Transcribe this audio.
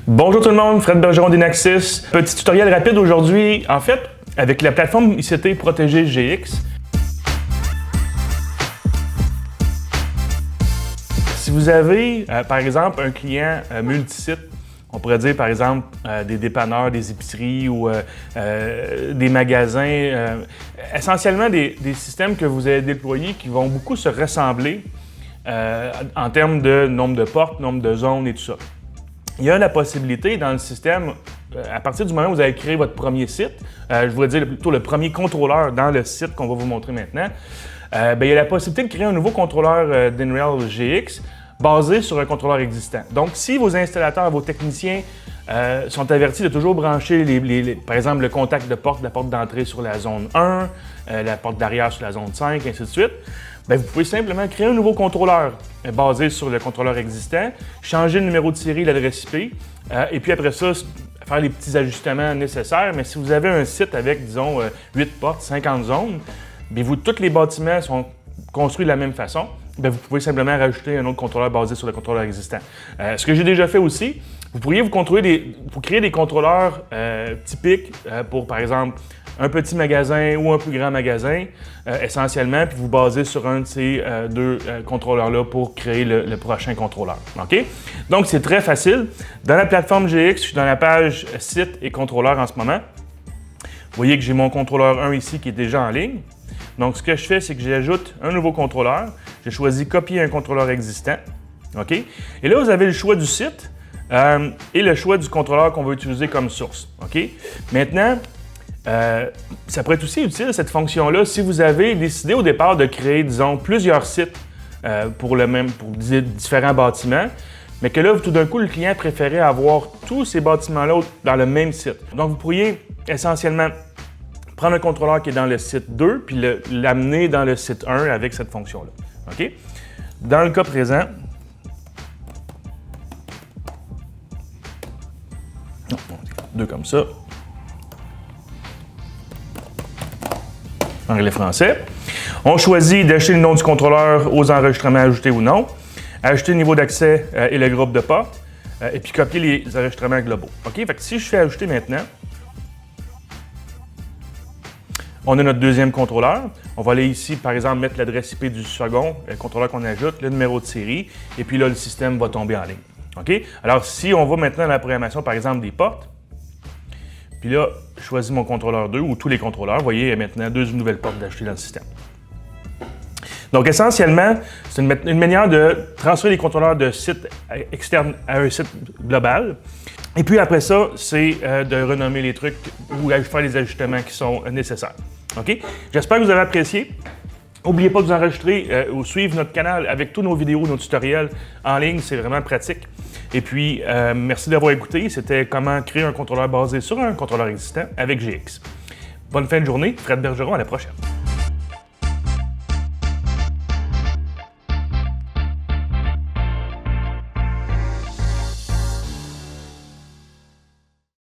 Bonjour tout le monde, Fred Bergeron d'Inaxis. Petit tutoriel rapide aujourd'hui. En fait, avec la plateforme ICT Protégé GX, si vous avez, par exemple, un client multisite, on pourrait dire par exemple des dépanneurs, des épiceries ou des magasins, essentiellement des systèmes que vous avez déployés qui vont beaucoup se ressembler en termes de nombre de portes, nombre de zones et tout ça. Il y a la possibilité dans le système, à partir du moment où vous avez créé votre premier site, je voudrais dire plutôt le premier contrôleur dans le site qu'on va vous montrer maintenant, il y a la possibilité de créer un nouveau contrôleur d'InRail GX basé sur un contrôleur existant. Donc, si vos installateurs, vos techniciens sont avertis de toujours brancher, par exemple, le contact de porte, la porte d'entrée sur la zone 1, la porte d'arrière sur la zone 5, ainsi de suite, vous pouvez simplement créer un nouveau contrôleur basé sur le contrôleur existant, changer le numéro de série, l'adresse IP, et puis après ça, faire les petits ajustements nécessaires. Mais si vous avez un site avec, disons, 8 portes, 50 zones, tous les bâtiments sont construits de la même façon, vous pouvez simplement rajouter un autre contrôleur basé sur le contrôleur existant. Ce que j'ai déjà fait aussi, vous pourriez créer des contrôleurs typiques pour, par exemple, un petit magasin ou un plus grand magasin, essentiellement, puis vous basez sur un de ces deux contrôleurs-là pour créer le prochain contrôleur. OK? Donc, c'est très facile. Dans la plateforme GX, je suis dans la page site et contrôleur en ce moment. Vous voyez que j'ai mon contrôleur 1 ici qui est déjà en ligne. Donc, ce que je fais, c'est que j'ajoute un nouveau contrôleur. J'ai choisi copier un contrôleur existant. OK? Et là, vous avez le choix du site et le choix du contrôleur qu'on va utiliser comme source. OK? Maintenant, ça pourrait être aussi utile, cette fonction-là, si vous avez décidé au départ de créer, disons, plusieurs sites pour différents bâtiments, mais que là, tout d'un coup, le client préférait avoir tous ces bâtiments-là dans le même site. Donc, vous pourriez essentiellement prendre un contrôleur qui est dans le site 2 puis l'amener dans le site 1 avec cette fonction-là. OK? Dans le cas présent, deux comme ça. Anglais français. On choisit d'ajouter le nom du contrôleur aux enregistrements ajoutés ou non, ajouter le niveau d'accès et le groupe de portes, et puis copier les enregistrements globaux. OK? Fait que si je fais ajouter maintenant, on a notre deuxième contrôleur. On va aller ici, par exemple, mettre l'adresse IP du second contrôleur qu'on ajoute, le numéro de série, et puis là, le système va tomber en ligne. OK? Alors, si on va maintenant dans la programmation, par exemple, des portes, puis là, je choisis mon contrôleur 2 ou tous les contrôleurs. Vous voyez, il y a maintenant deux nouvelles portes d'ajouter dans le système. Donc, essentiellement, c'est une manière de transférer les contrôleurs de site externe à un site global. Et puis après ça, c'est de renommer les trucs ou faire les ajustements qui sont nécessaires. OK? J'espère que vous avez apprécié. N'oubliez pas de vous enregistrer ou suivre notre canal avec tous nos vidéos, nos tutoriels en ligne. C'est vraiment pratique. Et puis, merci d'avoir écouté. C'était comment créer un contrôleur basé sur un contrôleur existant avec GX. Bonne fin de journée. Fred Bergeron, à la prochaine.